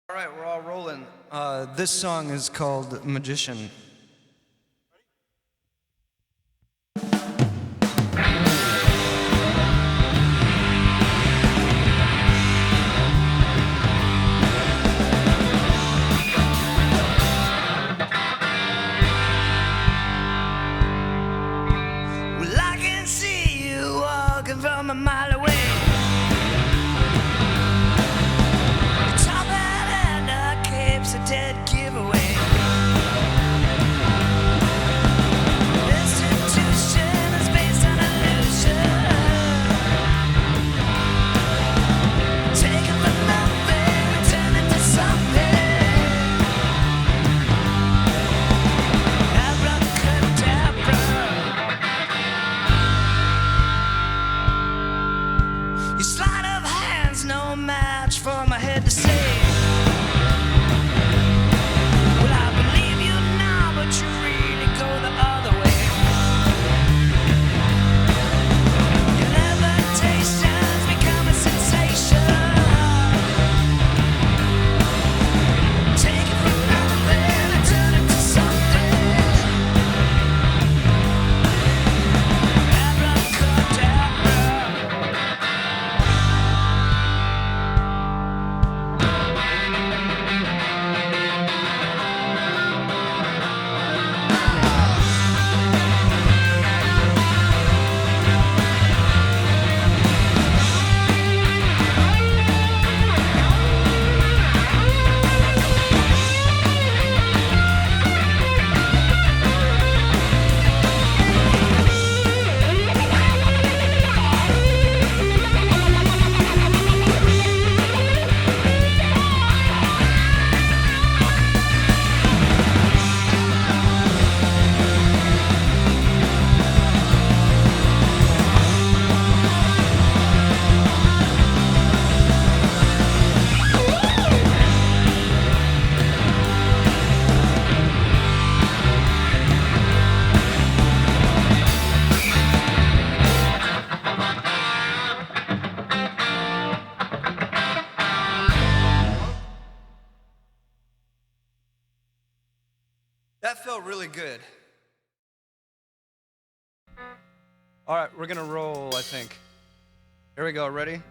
All right, we're all rolling. This song is called Magician. Well, I can see you walking from a mile away. A dead giveaway. Institution is based on illusion. Take it from nothing, turn it to something. Abracadabra. Your sleight of hand's no match for my head to say. But you really go the other way. Your levitation's become a sensation. Take it from nothing and turn it to something. Abracadabra. That felt really good. All right, we're gonna roll, I think. Here we go, ready?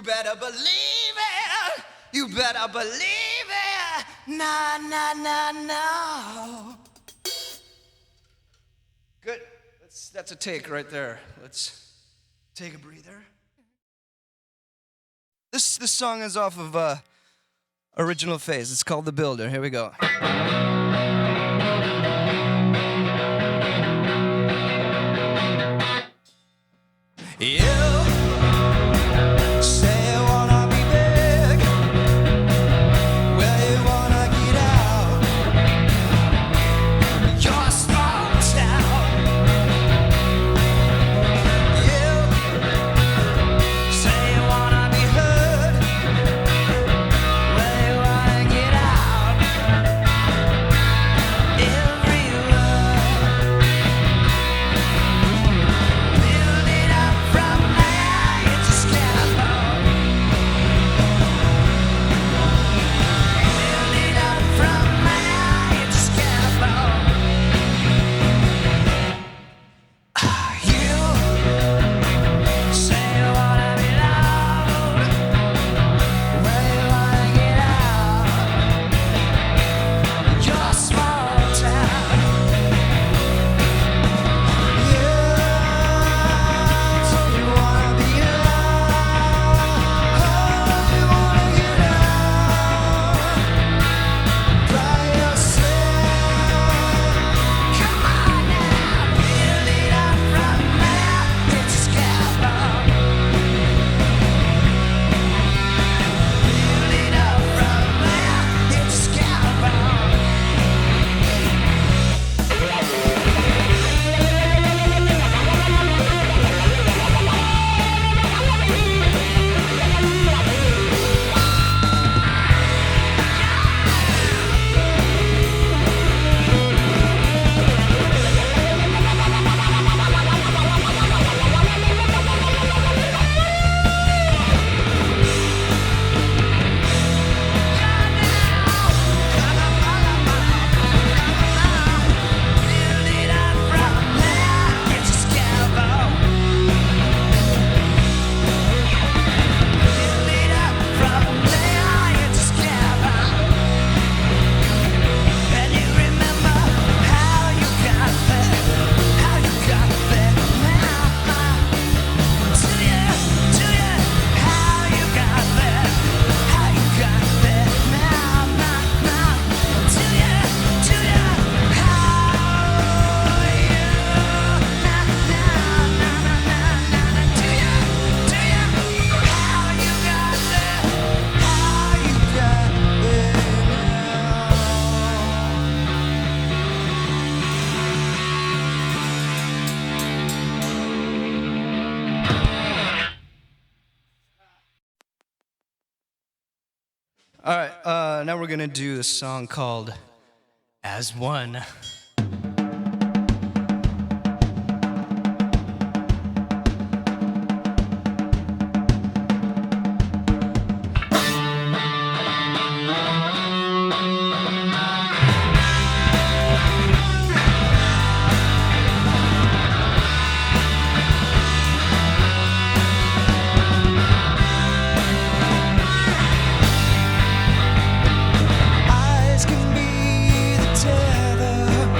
better believe it. You better believe it. No, no, no, no. Good. That's a take right there. Let's take a breather. This song is off of Original Phase. It's called The Builder. Here we go. You say you wanna be big. Well, you wanna get out your small town. You say you wanna be heard. Well, you wanna get out everywhere. Build it up from there, it's a scaffold. Build it up from there, it's a scaffold. You say you wanna be loud. Well, you wanna get out your small town. You say you wanna be loud. You wanna get out by yourself. Come on now, build it up from there, it's a scaffold. Build it up from there, it's a scaffold. Build it up from there, it's a scaffold. Build it up from there, it's a scaffold. And you remember how you got there, how you got there now. Do you, how you got there, how you got there now. Do you, how you, do you, how you got there, how you got there All right, now we're gonna do a song called As One. Eyes can be the tether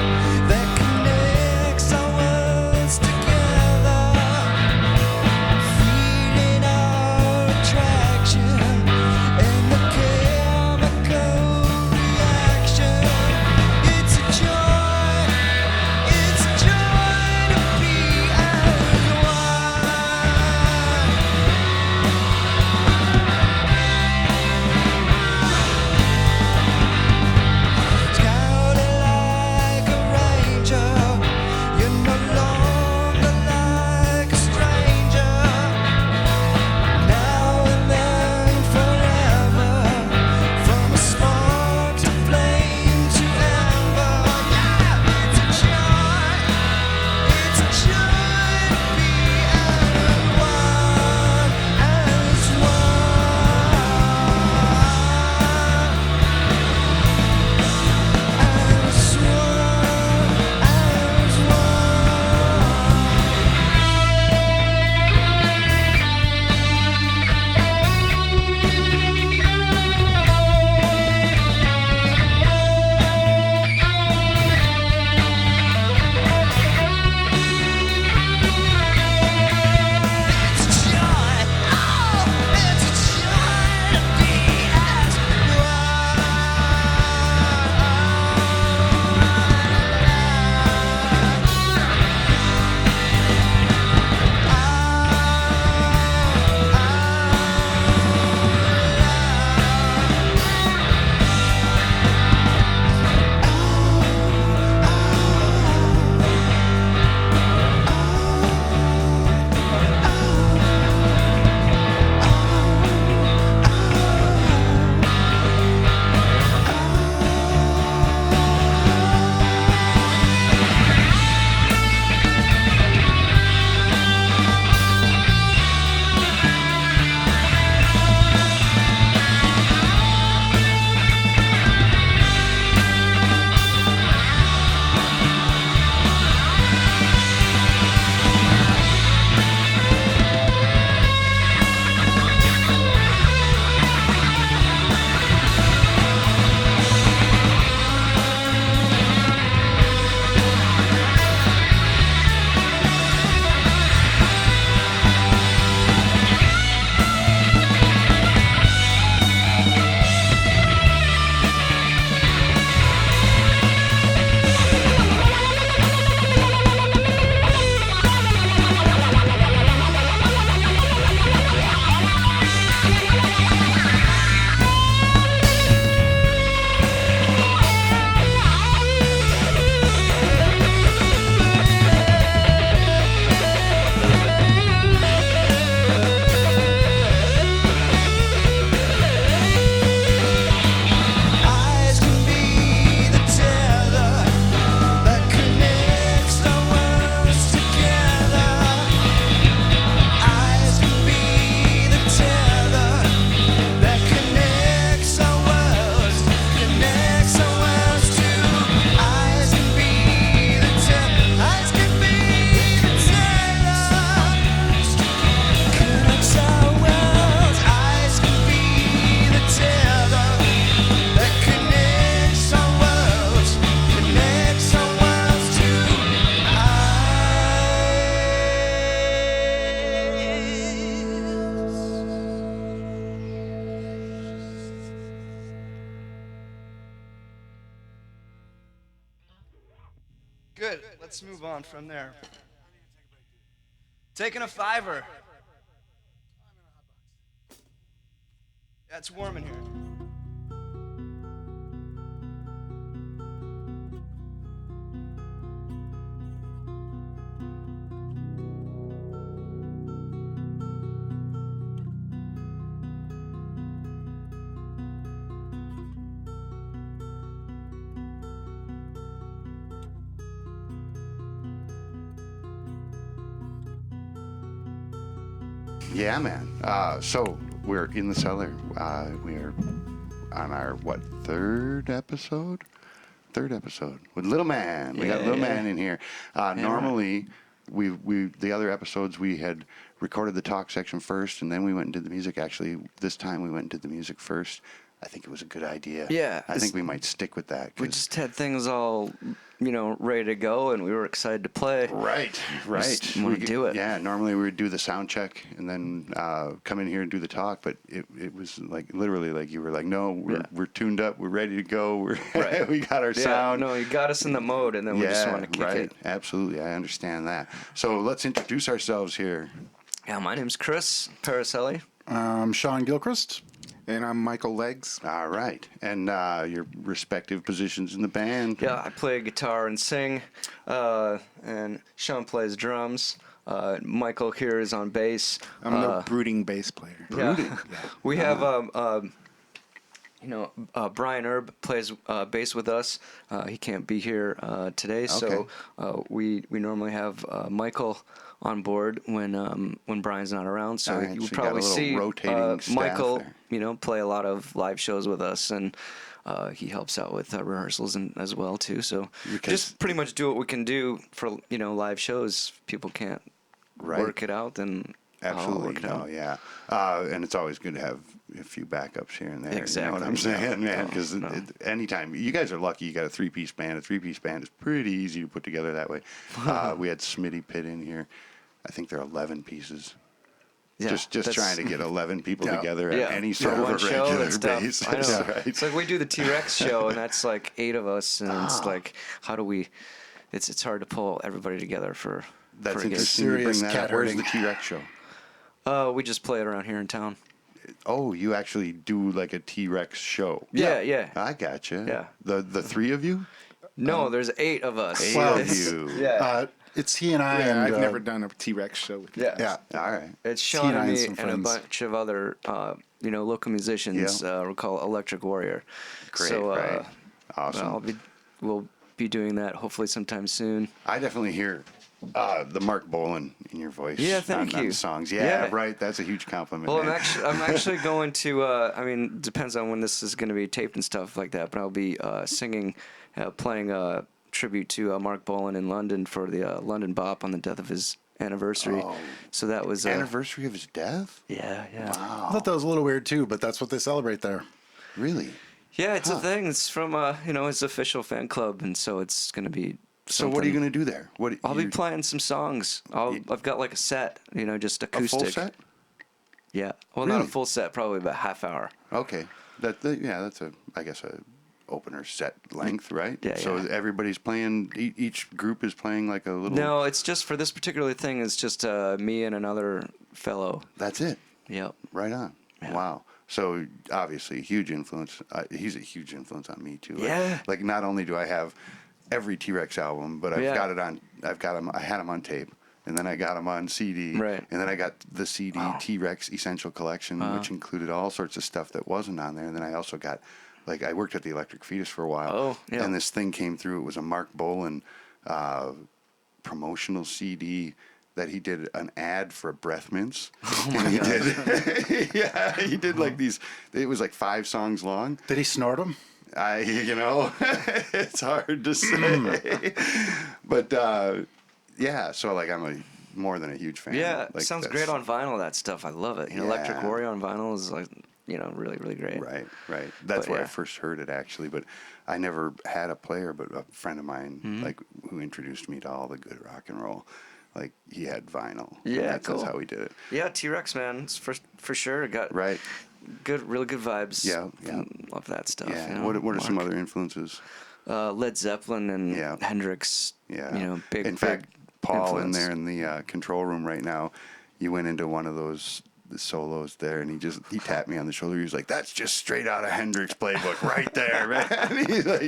good. Let's move on from there. Taking a $5. Yeah, it's warm in here. Yeah, man. So we're in the cellar. We're on our third episode with Little Man. We got Little Man in here. Normally, we the other episodes we had recorded the talk section first, and then we went and did the music. Actually, this time we went and did the music first. I think it was a good idea. Yeah, I think we might stick with that. We just had things all, ready to go, and we were excited to play. Right. Just want to do it. Yeah, normally we would do the sound check and then come in here and do the talk, but it was like literally like you were like, no, we're tuned up, we're ready to go, we got our sound. No, you got us in the mode, and then we just want to kick it. Absolutely, I understand that. So let's introduce ourselves here. Yeah, my name's Chris Perricelli. I'm Sean Gilchrist. And I'm Michael Leggs. All right, and your respective positions in the band. Yeah, I play guitar and sing, and Sean plays drums. Michael here is on bass. I'm the brooding bass player. Yeah. We have Brian Erb plays bass with us. He can't be here today, so we normally have Michael on board when Brian's not around. So Right, you'll so you probably got a little see rotating staff Michael, there. play a lot of live shows with us, and he helps out with rehearsals and as well too. So just pretty much do what we can do for live shows. People can't work it out, then Absolutely. work it out. Yeah. And it's always good to have a few backups here and there. Exactly. You know what I'm saying, man? Because anytime, you guys are lucky you got a three-piece band. A three-piece band is pretty easy to put together that way. We had Smitty Pitt in here. I think there are 11 pieces. Yeah, just trying to get 11 people together Yeah. at any For sort of a one show, regular that's tough. basis. I know. Right? It's like we do the T-Rex show, and that's like 8 of us, and it's like, how do we? It's hard to pull everybody together for. That's for a gig. interesting. You bring Serious that cat up. Where's herding. the T-Rex show? We just play it around here in town. Oh, you actually do like a T-Rex show. Yeah. I gotcha. Yeah. The three of you? No, there's 8 of us. 8 Well, of you. Yeah. It's he and I. Yeah, and, I've never done a T-Rex show with you. Yeah. All right. It's Sean Tina and and me some and a friends. bunch of other, local musicians. Yeah. We call it Electric Warrior. Great, So, right. Awesome. We'll be doing that hopefully sometime soon. I definitely hear the Mark Bolan in your voice. Yeah, thank on you. the songs. Yeah. Right. That's a huge compliment. Well, man. I'm actually going to. Depends on when this is going to be taped and stuff like that. But I'll be singing, playing a tribute to Mark Bolan in London for the London Bop on the death of his anniversary. Oh. So that was Anniversary of his death? Yeah. I thought that was a little weird too, but that's what they celebrate there. Really? Yeah, it's a thing. It's from his official fan club, and so it's going to be. So what are you going to do there? I'll be playing some songs. I've got like a set, just a acoustic. full set? Yeah. Well, not Really? a full set. Probably about half hour. Okay. That's a opener set length, right? Yeah, So yeah. everybody's playing. Each group is playing like a little. No, it's just for this particular thing. It's just me and another fellow. That's it. Yep. Right on. Yeah. Wow. So obviously, huge influence. He's a huge influence on me too. Yeah. Like not only do I have every T-Rex album, but Yeah. I've got him. I had him on tape, and then I got him on CD. Right. And then I got the CD T-Rex Essential Collection, which included all sorts of stuff that wasn't on there. And then I also got, like, I worked at the Electric Fetus for a while. Oh, yeah. And this thing came through. It was a Mark Bolan promotional CD that he did an ad for breath mints. And he did, yeah, he did like these. It was like 5 songs long. Did he snort them? It's hard to say, but yeah. So like, I'm more than a huge fan. Yeah, like, sounds that's- great on vinyl. That stuff, I love it. Electric Yeah. Warrior on vinyl is like, really, really great. Right. That's But where I yeah. first heard it actually, but I never had a player. But a friend of mine, Mm-hmm. like, who introduced me to all the good rock and roll. Like, he had vinyl. Yeah, that's cool. how he did it. Yeah, T-Rex, man, it's for sure. It got Right. really good vibes. Yeah. Love that stuff. Yeah. you know, What are some Mark. other influences? Led Zeppelin and Yeah. Hendrix. Yeah. You know, big. In fact, Paul in influence. there in the control room right now, you went into one of those the solos there, and he tapped me on the shoulder. He was like, "That's just straight out of Hendrix playbook right there, man." He's like,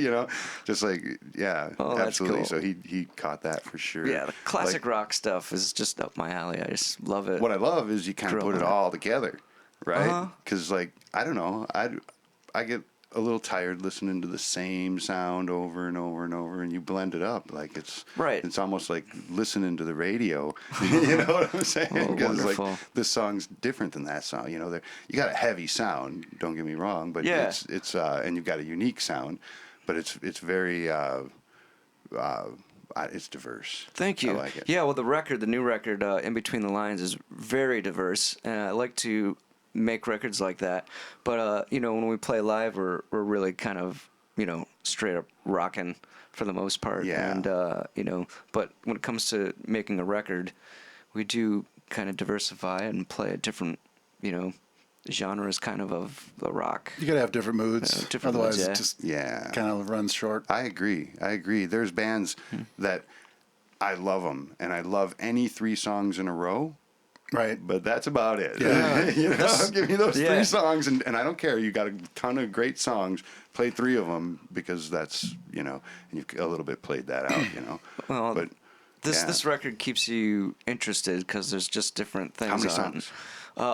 just like, yeah, Oh, that's absolutely. cool. So he caught that for sure. Yeah, the classic Like, rock stuff is just up my alley. I just love it. what I love is you kind of Grill put it on it. all together, right? Uh-huh. Because like I don't know, I get a little tired listening to the same sound over and over and over, and you blend it up like it's Right. It's almost like listening to the radio. You know what I'm saying? Oh, Because wonderful. like this song's different than that song. You got a heavy sound. Don't get me wrong, but Yeah. it's and you've got a unique sound, but it's very it's diverse. Thank you. I like it. Yeah, well, the new record, In Between the Lines, is very diverse, and I like to make records like that. But when we play live, we're really kind of straight up rocking for the most part. Yeah. And but when it comes to making a record, we do kind of diversify and play a different genres kind of the rock. You gotta have different moods. different Otherwise, moods, yeah. it just Yeah. kind of runs short. I agree. There's bands that I love them, and I love any 3 songs in a row, Right. but that's about it. Yeah. Give me those Yeah. 3 songs, and I don't care. You got a ton of great songs. Play 3 of them because that's and you've a little bit played that out. Well, but yeah. This record keeps you interested because there's just different things. How many on. songs?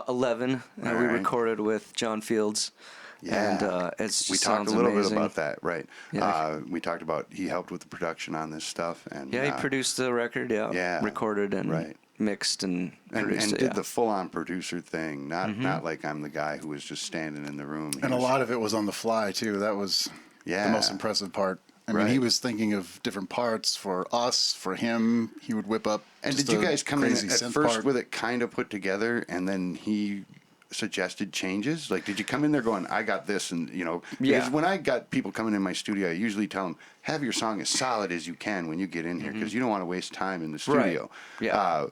11. All We right. recorded with John Fields. Yeah. And it's We just talked a sounds little amazing. bit about that, right? Yeah. We talked about he helped with the production on this stuff, and Yeah, he produced the record. Yeah. Recorded and Right. mixed and and produced it. did Yeah. the full-on producer thing. Not like I'm the guy who was just standing in the room. He And a was- lot of it was on the fly too. That was Yeah. the most impressive part. I mean, he Right. was thinking of different parts for us, for him. He would whip up. And just did you a guys come in crazy at synth first part. with it kind of put together, and then he suggested changes? Like, did you come in there going, "I got this," and because Yeah. when I got people coming in my studio, I usually tell them, have your song as solid as you can when you get in here, because you don't want to waste time in the studio. Mm-hmm. Yeah.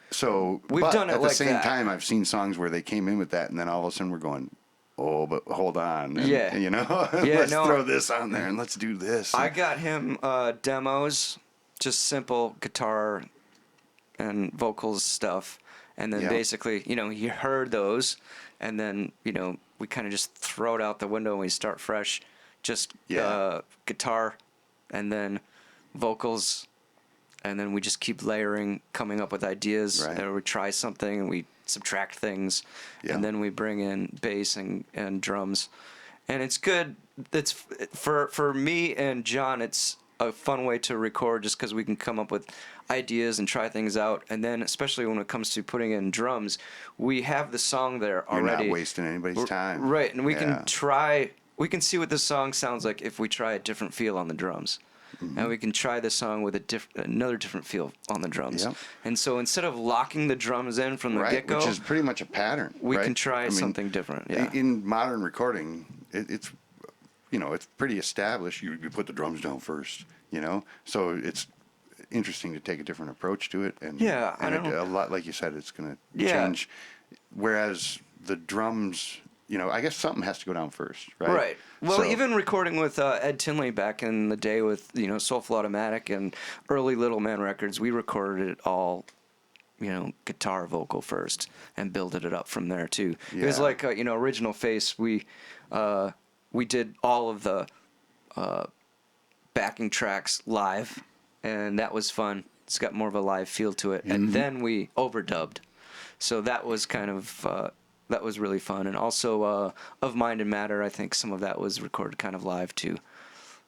So We've but done it at like the same that. time, I've seen songs where they came in with that, and then all of a sudden we're going, "Oh, but hold on, and, Yeah. Yeah, let's no. throw this on there and let's do this." I got him demos, just simple guitar and vocals stuff, and then Yeah. basically, he heard those, and then we kind of just throw it out the window and we start fresh, just Yeah. guitar, and then vocals, and then we just keep layering, coming up with ideas, Right. or we try something and we subtract things, Yeah. and then we bring in bass and drums, and it's good. It's for me and John. It's a fun way to record just because we can come up with ideas and try things out, and then especially when it comes to putting in drums, we have the song there You're already. not wasting anybody's time, Right, and we Yeah. can try. We can see what the song sounds like if we try a different feel on the drums. And we can try the song with another different feel on the drums. Yep. And so instead of locking the drums in from the right? get-go, Which is pretty much a pattern. we right? can try I mean, something different. Yeah. In modern recording, it's it's pretty established. You put the drums down first, so it's interesting to take a different approach to it. And Yeah, I and know. a lot, like you said, it's going to Yeah. change. Whereas the drums, I guess something has to go down first, right? Right. Well, So- even recording with Ed Tinley back in the day with Soulful Automatic and early Little Man records, we recorded it all, guitar vocal first and builded it up from there too. It was Yeah. like Original Face. We did all of the backing tracks live, and that was fun. It's got more of a live feel to it, and then we overdubbed. So that was kind of. That was really fun, and also Of Mind and Matter, I think some of that was recorded kind of live too.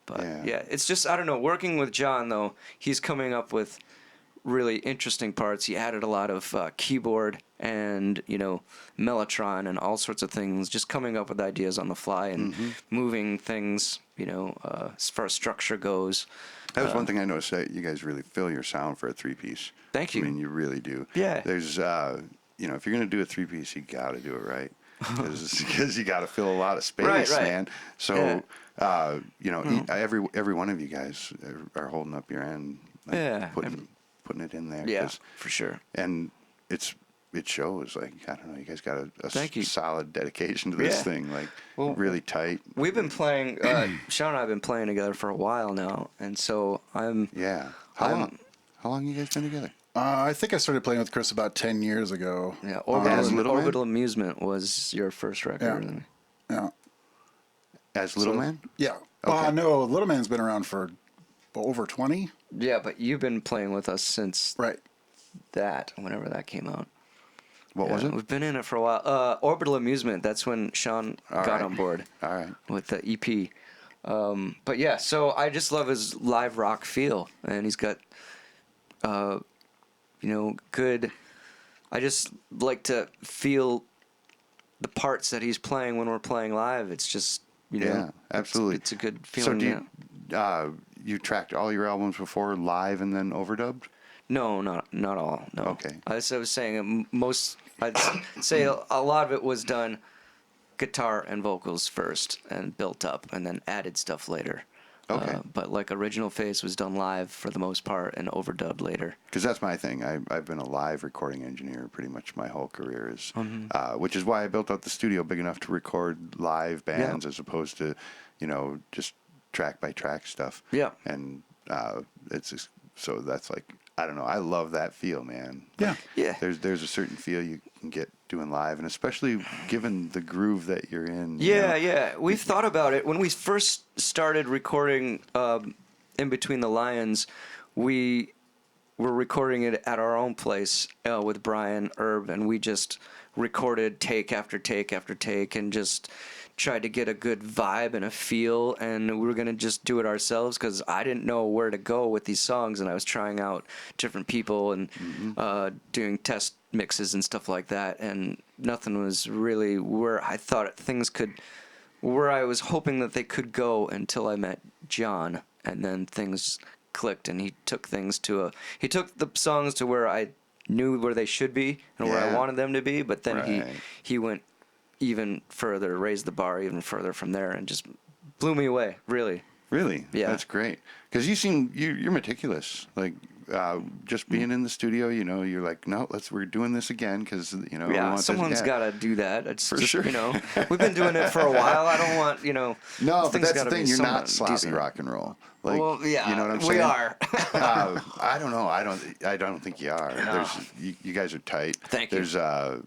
But Yeah. it's just, I don't know, working with John though, he's coming up with really interesting parts. He added a lot of keyboard and mellotron and all sorts of things, just coming up with ideas on the fly and moving things, as far as structure goes. That was one thing I noticed, that you guys really fill your sound for a 3-piece. Thank you. I mean, you really do. Yeah. There's, if you're going to do a 3-piece, you got to do it right. Because you got to fill a lot of space, Right. man. So, Yeah. every one of you guys are holding up your end. Like, Yeah. Putting it in there. Yeah, 'cause- for sure. And it's it shows. Like, I don't know, you guys got a Thank you. solid dedication to this Yeah. thing. Like, Well, really tight. We've been playing. Sean and I have been playing together for a while now, and so I'm. Yeah. How long? How long you guys been together? I think I started playing with Chris about 10 years ago. Yeah, As Little Man? Orbital Amusement was your first record. Yeah. As Little Man? Yeah. Okay. No, Little Man's been around for over 20. Yeah, but you've been playing with us since Right. that, whenever that came out. What was it? We've been in it for a while. Orbital Amusement, that's when Sean got right. on board All right. with the EP. But yeah, so I just love his live rock feel, and he's got, good. I just like to feel the parts that he's playing when we're playing live. It's just, Yeah, absolutely. It's a good So feeling. do you tracked all your albums before live and then overdubbed? No, not all. No. Okay. As I was saying, I'd say a lot of it was done guitar and vocals first and built up and then added stuff later. Okay. But like Original Face was done live for the most part and overdubbed later. Because that's my thing. I've been a live recording engineer pretty much my whole career, which is why I built out the studio big enough to record live bands as opposed to, just track by track stuff. Yeah. And it's just, so that's like, I don't know. I love that feel, man. Yeah. Like, Yeah. There's a certain feel you can get doing live, and especially given the groove that you're in. Yeah. We've thought about it. When we first started recording In Between the Lions, we were recording it at our own place with Brian Erb, and we just recorded take after take after take and just tried to get a good vibe and a feel, and we were going to just do it ourselves because I didn't know where to go with these songs, and I was trying out different people and doing test mixes and stuff like that, and nothing was really where I thought where I was hoping that they could go until I met John, and then things clicked, and he took the songs to where I knew where they should be and where I Yeah. wanted them to be, but then Right. he went even further, raised the bar even further from there, and just blew me away, really. Really? Yeah. That's great. Because you're meticulous. Like, just being in the studio, you're like, no, we're doing this again because, we Yeah, want someone's this. got to do that. It's For just, sure. we've been doing it for a while. I don't want, No, but things that's gotta the be thing. You're somewhat not sloppy decent. rock and roll. Like, Well, yeah, you know what I'm saying? we are. I don't know. I don't think you are. No. You guys are tight. Thank you. There's the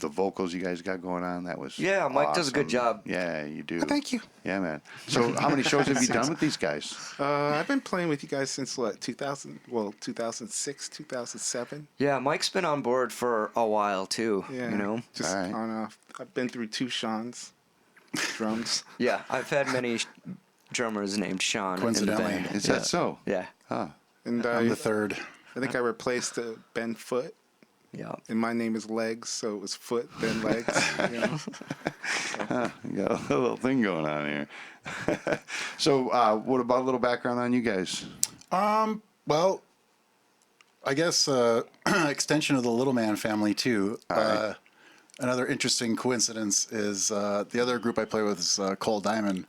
vocals you guys got going on. That was Yeah, Mike does a good awesome. job. Yeah, you do. Thank you. Yeah, man. So how many shows have you done with these guys? I've been playing with you guys since 2006, 2007. Yeah, Mike's been on board for a while too. Yeah. Just All right. on off. I've been through 2 Sean's drums. Yeah, I've had many drummers named Sean in the Coincidentally. band. Is yeah. that so? Yeah. Huh. And I'm the third. I think I replaced Ben Foot. Yeah. And my name is Legs, so it was Foot, then Legs. You got a little thing going on here. So, what about a little background on you guys? Well, I guess extension of the Little Man family too. Another interesting coincidence is the other group I play with is Cole Diamond,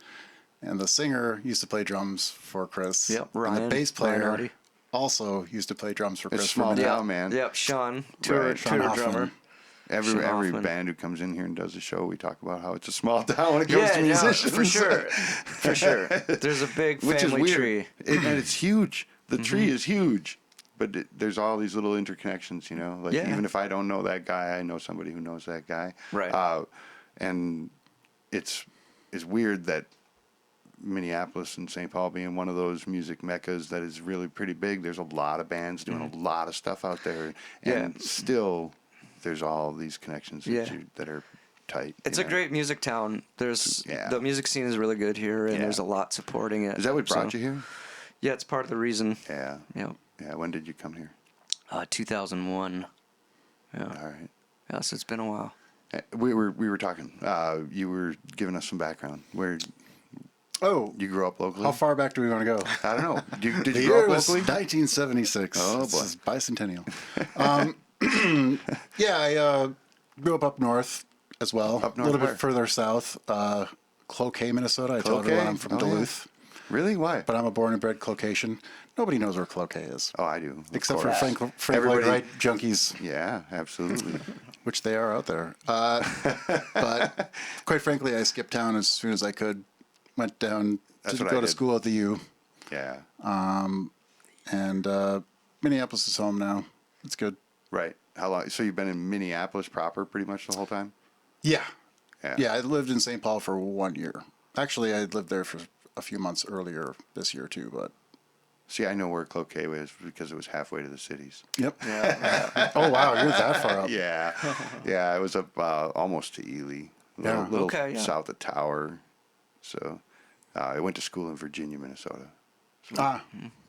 and the singer used to play drums for Chris. Yep, and Ryan- the bass Ryan player Audi. also used to play drums for Chris. It's for a small minute. town, man. Yep, Sean, tour Right. Sean Hoffman. drummer. Every Sean Hoffman. band who comes in here and does a show, we talk about how it's a small town when it comes to Yeah, no, musicians. for sure. For sure. There's a big Which is family weird. tree. And it's huge. The Mm-hmm. tree is huge. But there's all these little interconnections, Like, Yeah. even if I don't know that guy, I know somebody who knows that guy. Right. And it's weird that Minneapolis and St. Paul being one of those music meccas that is really pretty big. There's a lot of bands doing a lot of stuff out there. And Yeah. still, there's all these connections Yeah. that are tight. It's a great music town. Yeah. The music scene is really good here, and Yeah. there's a lot supporting it. Is that what brought So, you here? Yeah, it's part of the reason. Yeah. Yeah. Yeah. When did you come here? 2001. Yeah. All right. Yeah, so it's been a while. We were talking. You were giving us some background. Where Oh, you grew up locally? how far back do we want to go? I don't know. Did The you grow year up was locally? 1976. Oh, This boy. is bicentennial. Yeah, I grew up north as well. Up north a little where? bit further south. Cloquet, Minnesota. I told Cloquet? everyone I'm from Oh, yeah. Duluth. Really? Why? But I'm a born and bred Clocation. Nobody knows where Cloquet is. Oh, I do. Except for course. Frank Lloyd Everybody- Wright junkies, Yeah, absolutely. which they are out there. But quite frankly, I skipped town as soon as I could. Went down That's to what I go to did. school at the U. Yeah. And Minneapolis is home now. It's good. Right. How long? So you've been in Minneapolis proper pretty much the whole time? Yeah. Yeah. Yeah, I lived in St. Paul for 1 year. Actually, I lived there for a few months earlier this year, too. But See, I know where Cloquet is because it was halfway to the cities. yep. Oh, wow. You're that far up. Yeah. Yeah, it was up almost to Ely. Yeah. Little Okay, yeah. south of Tower. So I went to school in Virginia, Minnesota. Ah,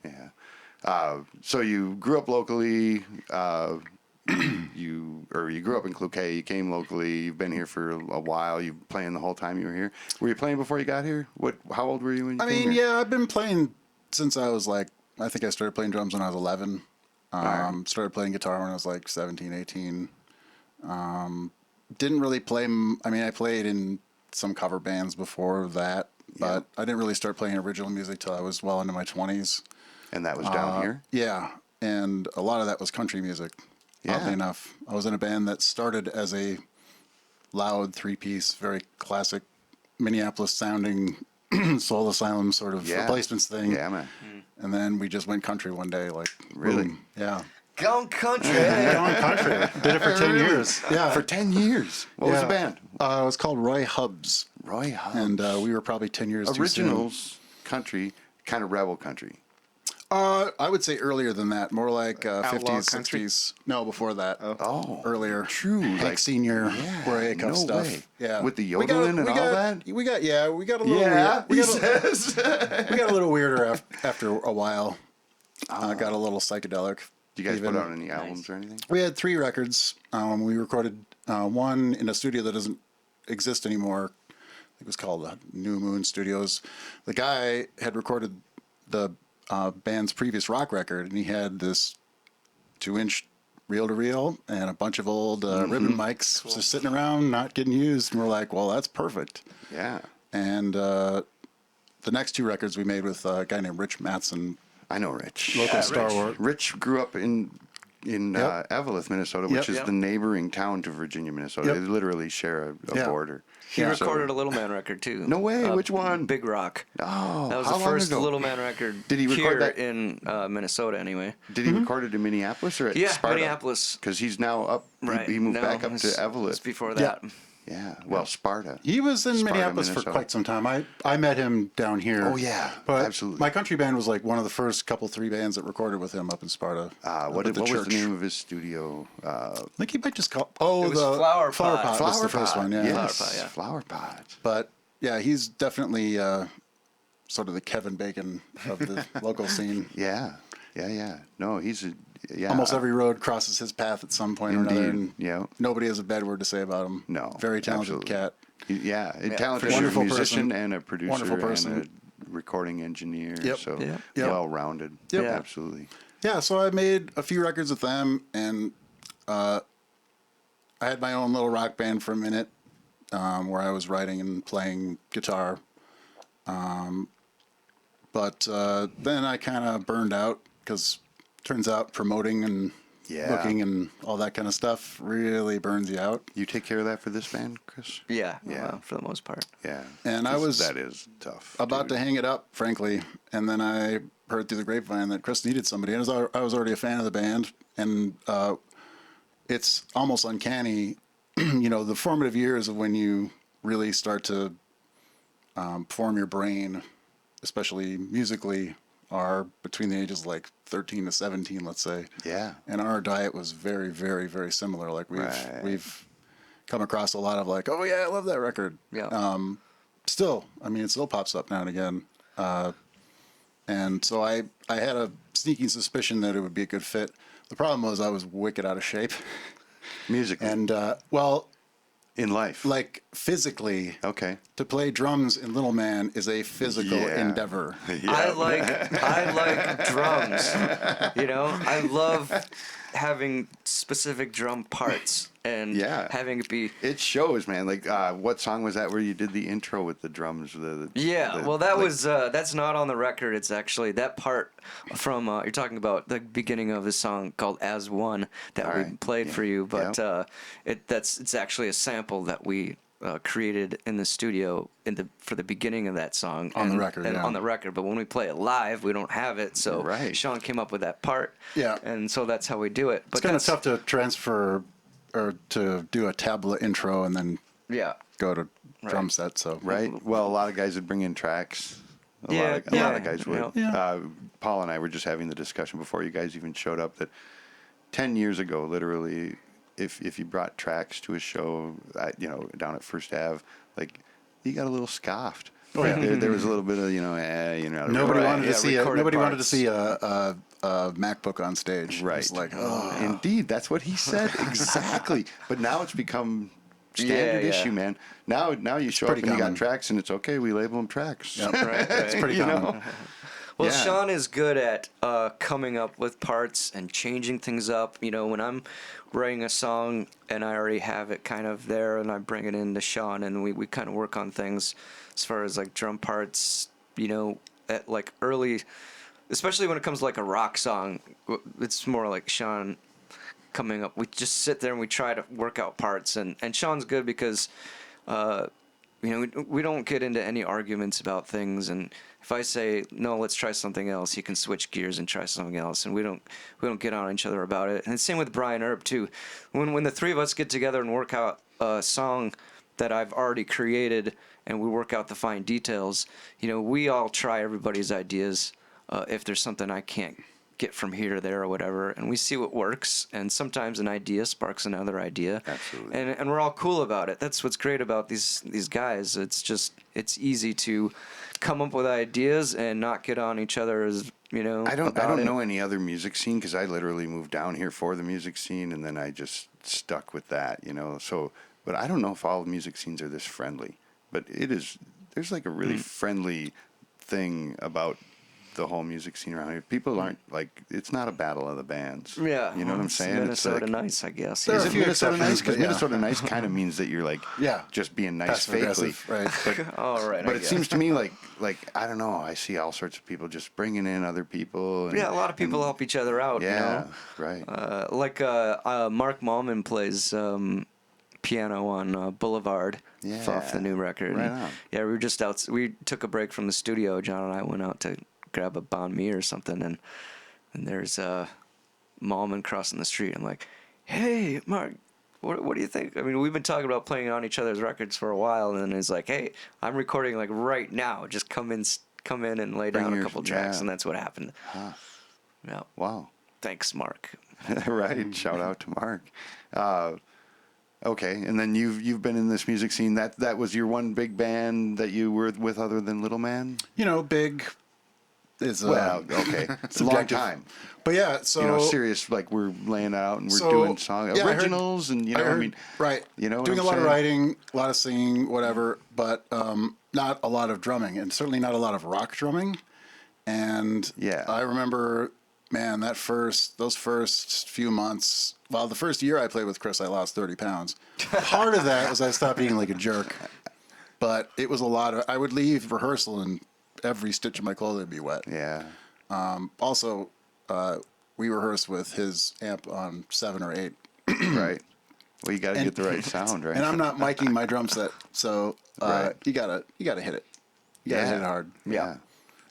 Yeah. So you grew up locally. You grew up in Cloquet. You came locally. You've been here for a while. You playing the whole time you were here. Were you playing before you got here? How old were you when you I came mean, here? yeah, I've been playing since I was like, I think I started playing drums when I was 11. Started playing guitar when I was like 17, 18. Didn't really play, I mean, I played in some cover bands before that, but I didn't really start playing original music till I was well into my 20s. And that was down here. Yeah, and a lot of that was country music. Yeah. Oddly enough, I was in a band that started as a loud 3-piece, very classic Minneapolis sounding Soul Asylum sort of Yeah. replacements thing. Yeah, man. And then we just went country one day, like Really? boom. Yeah. Gone country. Gone country. Did it for 10 years. Yeah. For 10 years. What was the band? It was called Roy Hubbs, Roy Hubbs. and we were probably 10 years too soon. Originals country, kind of rebel country. I would say earlier than that, more like Outlaw 50s, country? 60s. No, before that. Oh, Earlier. true. Hank Like Senior, yeah, Roy Acuff no stuff. way. Yeah. With the We got- yodeling and we all got- that? We got a little weird. We got says. we got a little weirder after a while. Got a little psychedelic. Do you guys even. put out any albums or anything? We had 3 records. We recorded one in a studio that doesn't exist anymore. It was called New Moon Studios. The guy had recorded the band's previous rock record, and he had this 2-inch reel-to-reel and a bunch of old ribbon mics just sitting around, not getting used. And we're like, well, that's perfect. Yeah. And the next 2 records we made with a guy named Rich Mattson, I know Rich. local Star Wars. Rich grew up in Yep. Eveleth, Minnesota, which Yep. is Yep. the neighboring town to Virginia, Minnesota. Yep. They literally share a Yeah. border. He Yeah. recorded a Little Man record too. No way, which one? Big Rock. Oh, That was how the long first ago? Little Man record. Did he record here that- in Minnesota anyway? Did he record it in Minneapolis or at Yeah, Sparta? Minneapolis. Because he's now up. Right. He moved No, back up to it's Eveleth. before Yeah. that. Yeah. Well, Sparta. He was in Sparta, Minneapolis for Minnesota. quite some time. I met him down here. Oh, yeah. but Absolutely. My country band was like one of the first 3 bands that recorded with him up in Sparta. What up at was the church. name of his studio? I think he might just call. Oh, It was the Flower Pot. was the first one. Yeah. Yes. Flower Pot, yeah. Flower Pot. But yeah, he's definitely sort of the Kevin Bacon of the local scene. Yeah. Yeah. No, he's a. Yeah. Almost every road crosses his path at some point or another. Indeed, And yeah. Nobody has a bad word to say about him. No. Very talented absolutely. cat. Yeah, a talented for sure. Wonderful musician person. and a producer Wonderful person. and a recording engineer. Yep. So Yep. Yep. well-rounded. Yep. Yeah. Absolutely. Yeah, so I made a few records with them, and I had my own little rock band for a minute, where I was writing and playing guitar. But then I kind of burned out because turns out promoting and Yeah. booking and all that kind of stuff really burns you out. You take care of that for this band, Chris? Yeah. Yeah. For the most part. Yeah. And I was That is tough. about dude. to hang it up, frankly. And then I heard through the grapevine that Chris needed somebody. And I was already a fan of the band. And it's almost uncanny, the formative years of when you really start to form your brain, especially musically, are between the ages of like 13 to 17, let's say. Yeah. And our diet was very, very, very similar. Like we've come across a lot of like, oh yeah, I love that record. Yeah. Still, I mean, it still pops up now and again. And so I had a sneaking suspicion that it would be a good fit. The problem was I was wicked out of shape. Music And, well, in life. like physically, Okay. to play drums in Little Man is a physical Yeah. endeavor. I like drums. I love having specific drum parts and Yeah. having it be. It shows, man. Like, what song was that where you did the intro with the drums? Yeah, well, that was that's not on the record. It's actually that part from you're talking about the beginning of a song called "As One" that All we right. played Yeah. for you, but Yep. it's actually a sample that we created in the studio for the beginning of that song On the record, yeah. on the record. But when we play it live, we don't have it. So Right. Sean came up with that part, Yeah. and so that's how we do it. But It's kind of that's- tough to transfer or to do a tabla intro and then Yeah. go to drum set. So Right. Well, a lot of guys would bring in tracks. A Yeah, lot of yeah, guys would. yeah. Paul and I were just having the discussion before you guys even showed up that 10 years ago, literally, if you brought tracks to a show, down at First Ave, like, you got a little scoffed. Oh, yeah. There was a little bit of, nobody Right, wanted to yeah, see recorded nobody wanted to parts. see a MacBook on stage. Right. It's like, oh, Indeed, that's what he said exactly. But now it's become standard Yeah, yeah. issue, man. Now you show up and pretty you got common. tracks, and it's okay. We label them tracks. Yep. Right, it's pretty You common. know? Well, Yeah. Sean is good at coming up with parts and changing things up. You know, when I'm writing a song and I already have it kind of there, and I bring it in to Sean, and we kind of work on things as far as like drum parts. You know, at like early, especially when it comes to like a rock song, it's more like Sean coming up. We just sit there and we try to work out parts, and Sean's good because. We don't get into any arguments about things, and if I say no, let's try something else, he can switch gears and try something else, and we don't get on each other about it. And the same with Brian Erb too. When the three of us get together and work out a song that I've already created, and we work out the fine details, we all try everybody's ideas. If there's something I can't get from here to there or whatever, and we see what works, and sometimes an idea sparks another idea. Absolutely. And we're all cool about it. That's what's great about these guys. It's easy to come up with ideas and not get on each other's, I don't about it. know any other music scene because I literally moved down here for the music scene, and then I just stuck with that, So, but I don't know if all music scenes are this friendly. But it is. There's like a really friendly thing about the whole music scene around here. People aren't like, it's not a battle of the bands. Yeah. You know what I'm It's saying? Minnesota it's like, nice, I guess. There are is a it few Minnesota nice? exceptions, Because but yeah. Minnesota nice kind of means that you're like, Yeah. just being nice Passive fakely. aggressive, right? All right. But I it guess. seems to me like I don't know. I see all sorts of people just bringing in other people. And, Yeah, a lot of people help each other out. Yeah, right. Mark Mallman plays piano on Boulevard off the new record. Right And, on. yeah, we were just out. We took a break from the studio. John and I went out to grab a banh mi or something, and there's Mallman crossing the street. I'm like, hey, Mark. What do you think? I mean, we've been talking about playing on each other's records for a while, and then he's like, "Hey, I'm recording like right now. Just come in and lay Bring down a your- couple tracks," yeah. and that's what happened. Yeah. Wow. Thanks, Mark. Right. Shout out to Mark. Okay, and then you've been in this music scene. That was your one big band that you were with, other than Little Man. Big is Well, okay, it's a long subjective. time. But yeah, so Serious. Like we're laying out and we're So, doing song yeah, I heard- originals, and I heard- mean, right. You know, what doing I'm a lot of saying? writing, a lot of singing, whatever, but not a lot of drumming, and certainly not a lot of rock drumming. And Yeah. I remember, man, those first few months. Well, the first year I played with Chris, I lost 30 pounds. Part of that was I stopped being like a jerk, but it was a lot of. I would leave rehearsal and every stitch of my clothing would be wet. Yeah. Also, we rehearsed with his amp on 7 or 8. Right. Well, you got to And- get the right sound, right? And I'm not miking my drum set, so Right. you gotta hit it. You gotta hit it hard. Yeah.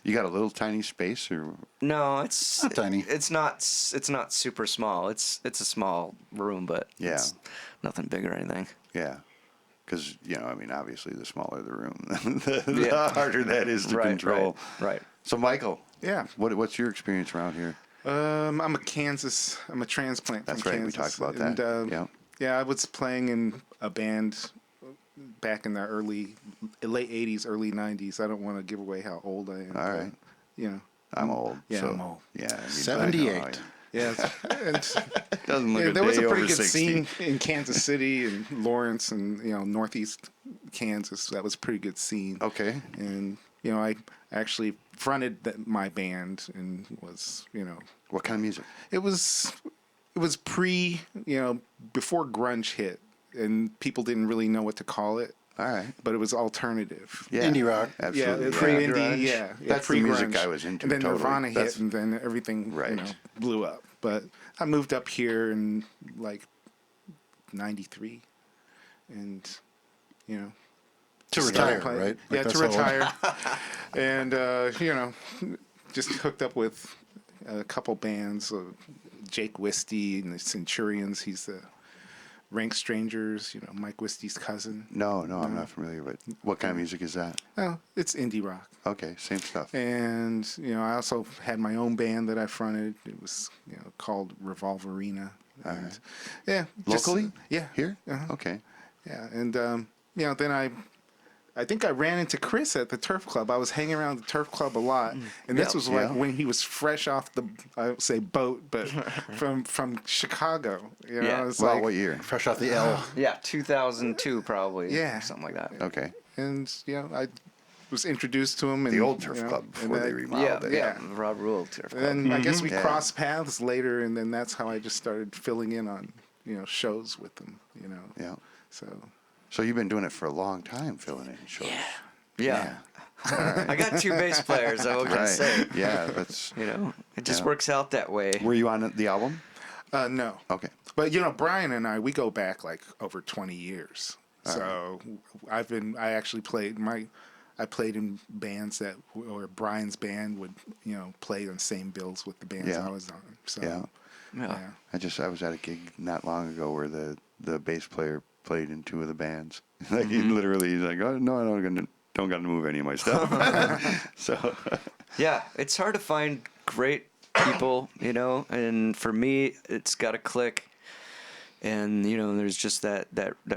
You got a little tiny space, or No, it's Not tiny. It's not super small. It's a small room, but Yeah. it's nothing big or anything. yeah. Because obviously, the smaller the room, the Yeah. harder that is to control. Right. So, Michael, Yeah. What's your experience around here? I'm a transplant That's from right, we Kansas. talked about that. And, Yeah. Yeah, I was playing in a band back in the late 80s, early 90s. I don't want to give away how old I am. All but, right. I'm old. Yeah, so, I'm old. Yeah. I mean, 78. I know, Yeah, and doesn't look yeah, a there was day a pretty over good 60. scene in Kansas City and Lawrence and northeast Kansas. That was a pretty good scene. Okay. And I actually fronted my band and was What kind of music? it was it was before grunge hit, and people didn't really know what to call it. All right. But it was alternative. Yeah. Indie rock. Absolutely. Yeah, Pre-grunge. yeah, That's the music I was into, And then totally. Nirvana That's- hit, and then everything Right. blew up. But I moved up here in like '93, and To started retire, playing- right? Yeah, Like, to that's all- retire, and just hooked up with a couple bands, Jake Wisty and the Centurions. He's the Rank Strangers, Mike Wisty's cousin. No, I'm not familiar with. What kind of music is that? Oh, it's indie rock. Okay, same stuff. And I also had my own band that I fronted. It was called Revolverina. And, yeah, just- Locally? Yeah, Here? Uh-huh. Okay. Yeah, and then I think I ran into Chris at the Turf Club. I was hanging around the Turf Club a lot, and this was like Yeah. when he was fresh off the I would say boat, but from Chicago. Yeah. It's Well, like, what year? Fresh off the L. Yeah, 2002 probably. Yeah. Something like that. Okay. and I was introduced to him. And, The old Turf Club and before they then- remodeled it. Yeah, Rob Rule Turf Club. And then I guess we Yeah. crossed paths later, and then that's how I just started filling in on shows with them. Yeah. So So you've been doing it for a long time, filling in shows. Yeah. I got 2 bass players, I was gonna say. Yeah, that's. It just Yeah. works out that way. Were you on the album? no. Okay. But Brian and I, we go back like over 20 years. So I actually played I played in bands or Brian's band would play on the same bills with the bands Yeah. I was on. So Yeah. Yeah. I was at a gig not long ago where the bass player played in 2 of the bands. Like he's like, oh no, I don't got to move any of my stuff. So. Yeah, it's hard to find great people, and for me, it's got to click. And, there's just that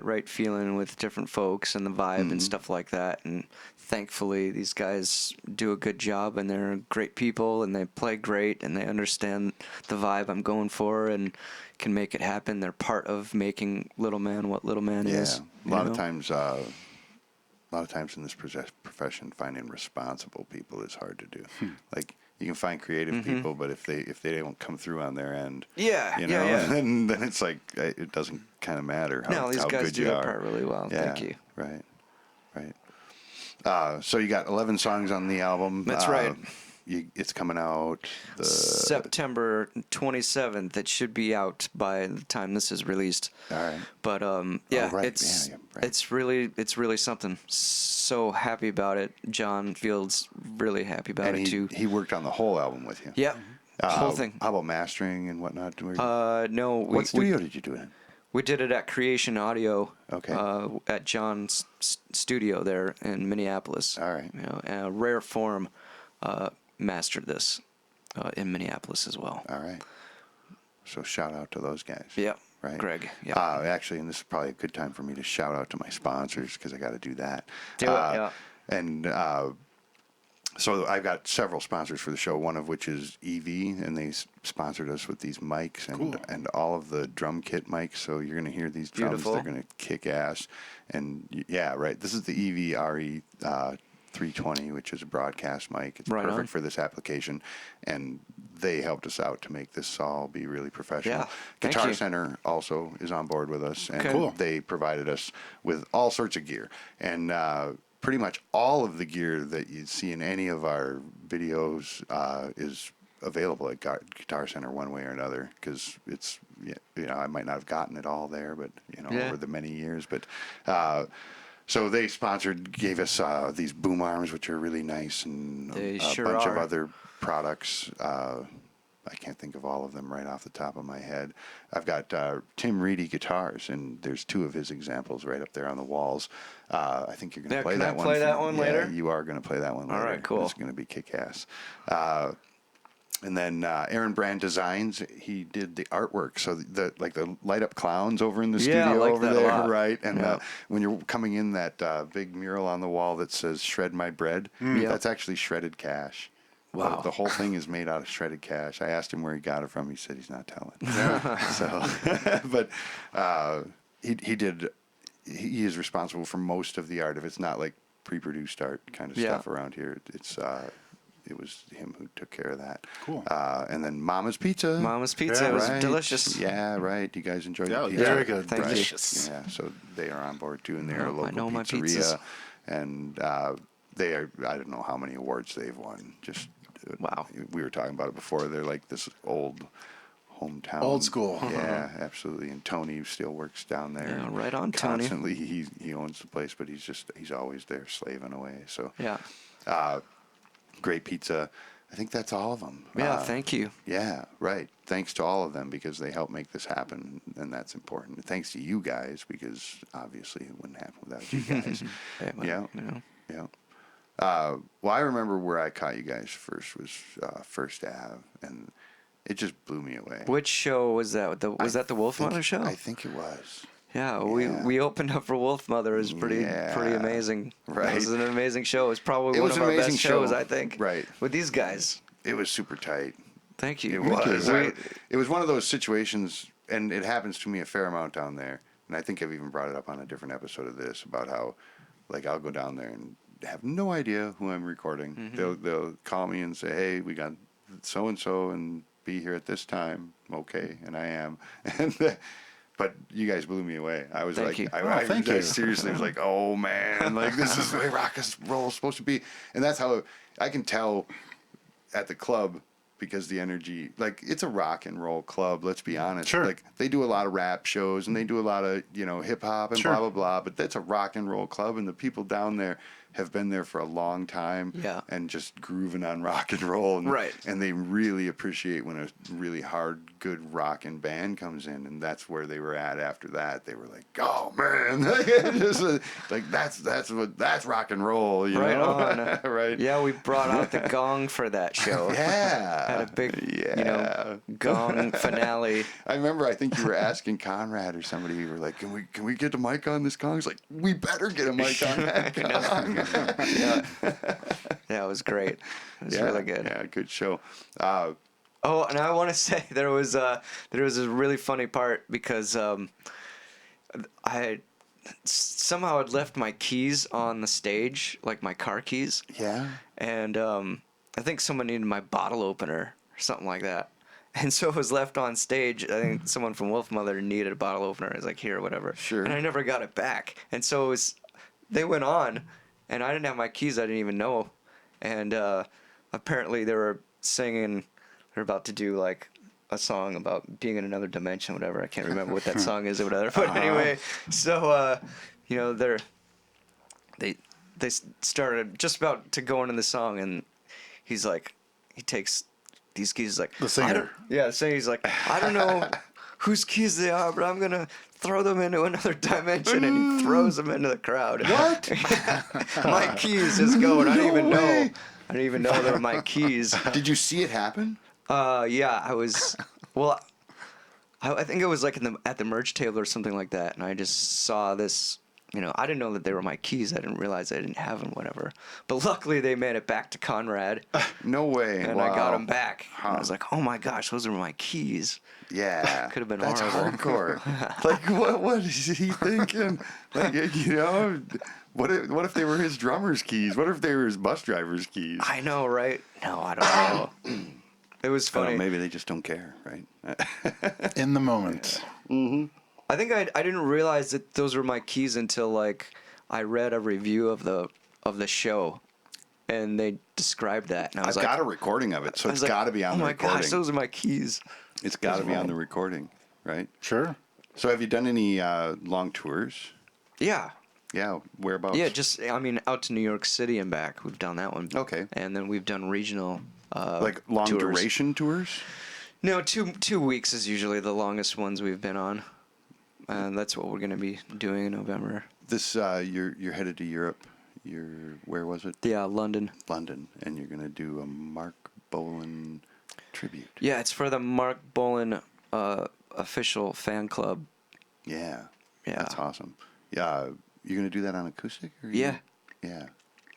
right feeling with different folks and the vibe and stuff like that. And thankfully, these guys do a good job, and they're great people, and they play great, and they understand the vibe I'm going for and can make it happen. They're part of making Little Man what Little Man is. A lot of times in this profession, finding responsible people is hard to do. Like you can find creative people, but if they don't come through on their end, Yeah, yeah. then it's like it doesn't kind of matter how, No, these how guys good do you that are. part really well. Yeah, Thank you. Right. So you got 11 songs on the album. That's right. It's coming out September 27th. It should be out by the time this is released. All right. But right. it's Yeah, right. it's really something. So happy about it. John Field's really happy about And it too. he worked on the whole album with you. Yeah, whole thing. How about mastering and whatnot? No, What studio did you do it in? we did it at Creation Audio. Okay. At John's studio there in Minneapolis. All right. Rare Form mastered this in Minneapolis as well. All right. So shout out to those guys. Yep. Right. Greg. Yeah. Actually, and this is probably a good time for me to shout out to my sponsors because I got to do that. Do it, yeah. And so I've got several sponsors for the show. One of which is EV, and they sponsored us with these mics and all of the drum kit mics. So you're going to hear these drums. Beautiful. They're going to kick ass. And yeah, right. This is the EV RE 320, which is a broadcast mic. It's Right perfect on. for this application, and they helped us out to make this all be really professional. Yeah, thank Guitar you. Center also is on board with us, and Okay. Cool. they provided us with all sorts of gear, and pretty much all of the gear that you see in any of our videos is available at Guitar Center one way or another, because it's I might not have gotten it all there, but Yeah. over the many years, but. So they gave us these boom arms, which are really nice, and They a sure bunch of are. other products. I can't think of all of them right off the top of my head. I've got Tim Reede Guitars, and there's 2 of his examples right up there on the walls. I think you're going to Yeah, play can that I one. play that one yeah, later? You are going to play that one All later. right, cool. It's going to be kick-ass. And then Aaron Brand Designs, he did the artwork. So the light up clowns over in the Yeah, I studio like over that a there, lot. right? And Yeah. when you're coming in, that big mural on the wall that says "Shred My Bread," that's actually shredded cash. Wow. The whole thing is made out of shredded cash. I asked him where he got it from. He said he's not telling. So, but he is responsible for most of the art. If it's not like pre-produced art kind of Yeah. stuff around here, it's it was him who took care of that. Cool. And then Mama's Pizza. Mama's Pizza Yeah, was right. delicious. Yeah, right. You guys enjoyed Yeah, the pizza? very good. Thank you. Delicious. Yeah, so they are on board too, and they're a Oh, I local know my pizzeria, pizzas. and they are. I don't know how many awards they've won. Just Wow. We were talking about it before. They're like this old hometown, Old school. Yeah, absolutely. And Tony still works down there. Yeah, right on, Tony. Constantly, he owns the place, but he's always there slaving away. So Yeah. great pizza. I think that's all of them. Yeah, thank you. Yeah, right. Thanks to all of them because they help make this happen, and that's important. Thanks to you guys because obviously it wouldn't happen without you guys. Yeah, but, Yeah. you know. Yeah. Well, I remember where I caught you guys first was First Ave, and it just blew me away. Which show was that? Was that the Wolf think- Mother show? I think it was. Yeah, Yeah. we opened up for Wolf Mother. It was pretty Yeah. amazing. Right. It was an amazing show. It was probably It one was of an our amazing best shows, show. I think. Right. With these guys. It was super tight. Thank you. It was. We- It was one of those situations, and it happens to me a fair amount down there. And I think I've even brought it up on a different episode of this about how, like, I'll go down there and have no idea who I'm recording. Mm-hmm. They'll call me and say, "Hey, we got so and so, and be here at this time." Okay, and I am. And but you guys blew me away. I was Thank like, you. Thank I you. seriously was like, "Oh man, like this is the way rock and roll is supposed to be." And that's how I can tell at the club. Because the energy, like, it's a rock and roll club, let's be honest. Sure. Like, they do a lot of rap shows and they do a lot of, hip hop and Sure. blah, blah, blah. But that's a rock and roll club, and the people down there have been there for a long time. Yeah. And just grooving on rock and roll. And, Right. And they really appreciate when a really hard, good rockin' band comes in. And that's where they were at after that. They were like, oh, man. Just, like, that's rock and roll, you Right know? on. Right? Yeah, we brought out the gong for that show. Yeah. Had a big, Yeah. gong finale. I remember. I think you were asking Conrad or somebody. You were like, "Can we get the mic on this gong?" He's like, "We better get a mic on that gong." Yeah. Yeah, it was great. It was really good. Yeah, good show. Oh, and I want to say there was a really funny part because I somehow had left my keys on the stage, like my car keys, Yeah. and I think someone needed my bottle opener or something like that. And so it was left on stage. I think someone from Wolf Mother needed a bottle opener. I was like, here, or whatever. Sure. And I never got it back. And so they went on, and I didn't have my keys. I didn't even know. And apparently they were singing. They're about to do like a song about being in another dimension, whatever. I can't remember what that song is or whatever. But anyway, so they started just about to go into the song, and he's like, he takes these keys, like The singer. the singer. He's like, I don't know whose keys they are, but I'm gonna throw them into another dimension, and he throws them into the crowd. What? My keys just going. I didn't even know. way. I didn't even know they were my keys. Did you see it happen? Yeah, I was. Well, I think it was like at the merch table or something like that, and I just saw this. I didn't know that they were my keys. I didn't realize I didn't have them, whatever. But luckily, they made it back to Conrad, No way. and Wow. I got them back. And I was like, oh my gosh, those are my keys. Yeah. Could have been That's horrible. hardcore. Like, what is he thinking? Like, what if they were his drummer's keys? What if they were his bus driver's keys? I know, right? No, I don't know. It was I don't know, funny. maybe they just don't care, right? In the moment. I think I didn't realize that those were my keys until like I read a review of the show, and they described that, and I was I've like, got a recording of it, so I it's was like, got to be on oh the my recording. gosh, those are my keys. It's got to be on the recording, right? Sure. So have you done any long tours? Yeah. Yeah, whereabouts? Yeah, just out to New York City and back. We've done that one. Okay. And then we've done regional. Like long tours. duration tours? No, 2 weeks is usually the longest ones we've been on, and that's what we're gonna be doing in November. This you're headed to Europe. Where was it? Yeah, London. London, and you're gonna do a Mark Bolan tribute. Yeah, it's for the Mark Bolan official fan club. Yeah. Yeah. That's awesome. Yeah, you're gonna do that on acoustic? Or Yeah. Yeah.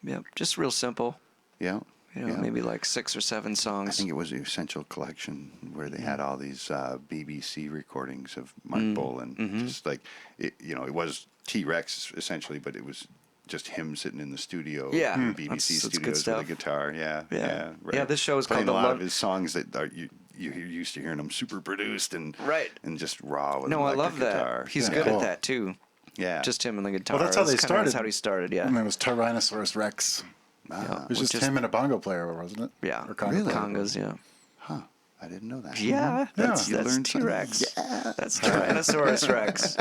Yeah, just real simple. Yeah. Yeah. Maybe like 6 or 7 songs. I think it was the Essential Collection where they had all these BBC recordings of Mark Bolan. Just like, it was T-Rex essentially, but it was just him sitting in the studio. Yeah. in BBC That's good studios with stuff. a guitar. Yeah, Yeah. right. Yeah, this show is playing called a The lot Lon- of his songs that are you're used to hearing them super produced and Right. and just raw with No, an I electric love that. guitar. He's Yeah. good Cool. at that too. yeah, Just him and the guitar. Well, that's how they kinda- started. That's how he started. Yeah. And there was Tyrannosaurus Rex. Yeah. It was just him and a bongo player, wasn't it? Yeah. Or conga Really? player. Congas. Yeah. huh? I didn't know that. Yeah. That's You that's learned something. T-Rex. That's Tyrannosaurus Rex.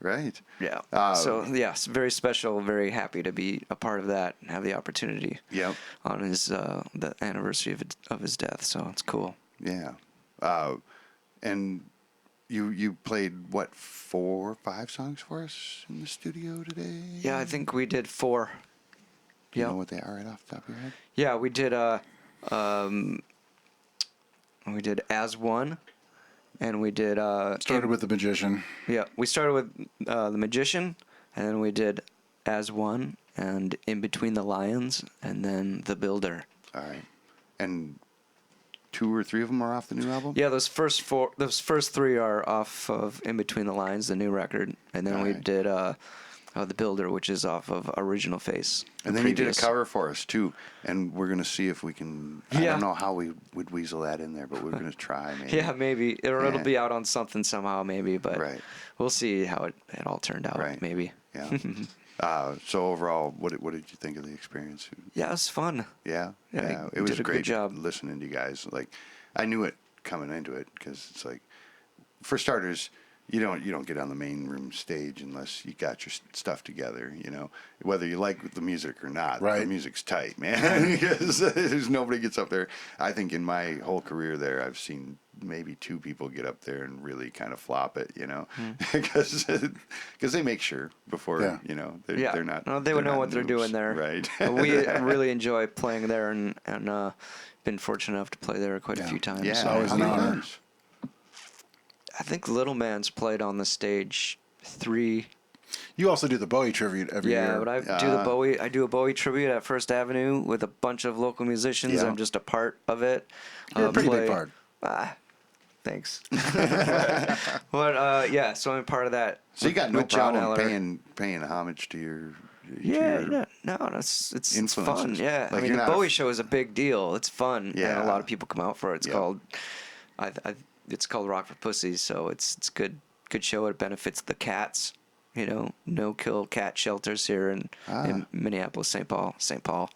Right. Yeah. Uh, So yes, very special. Very happy to be a part of that and have the opportunity. Yep. On his the anniversary of his death. So it's cool. Yeah. And you played what 4 or 5 songs for us in the studio today? Yeah, I think we did 4. Do you Yeah. know what they are right off the top of your head? Yeah, we did As One, and we did Started with the magician. yeah, we started with The Magician, and then we did As One and In Between the Lions, and then The Builder. All right. And 2 or 3 of them are off the new album? Yeah, those first 3 are off of In Between the Lines, the new record, and then we Alright. did The Builder, which is off of Original Face. And the then you did a previous. cover for us too, and we're gonna see if we can. I Yeah. don't know how we would weasel that in there, but we're gonna try. Maybe. Yeah, maybe or it'll Yeah. be out on something somehow, maybe. But Right. we'll see how it all turned out. Right. Maybe. Yeah. So overall, what did you think of the experience? Yeah, it's fun. Yeah. Yeah, It you was did a good great job. listening to you guys. Like, I knew it coming into it because it's like, for starters, you don't get on the main room stage unless you got your stuff together. You know, whether you like the music or not. Right. The music's tight, man. Because there's nobody gets up there. I think in my whole career there, I've seen maybe 2 people get up there and really kind of flop it. You know, because they make sure before Yeah. you know Yeah, they're not. no, they would they're know not what they're noobs. doing there. Right. But we really enjoy playing there, and been fortunate enough to play there quite a Yeah. few times. Yeah. So always how an many honor. times? I think Little Man's played on the stage 3. You also do the Bowie tribute every year. Yeah, but I do the Bowie. I do a Bowie tribute at First Avenue with a bunch of local musicians. Yeah. I'm just a part of it. You're a pretty play- big part. Thanks. But yeah, so I'm part of that. So you got no with John problem Eller. paying homage to your. Yeah, to your, no, it's fun. influences. Yeah, Like, I mean you're the not a- Bowie show is a big deal. It's fun, and Yeah. a lot of people come out for it. It's Yeah. called, it's called Rock for Pussies. So it's good show. It benefits the cats. You know, no kill cat shelters here in Minneapolis, St. Paul.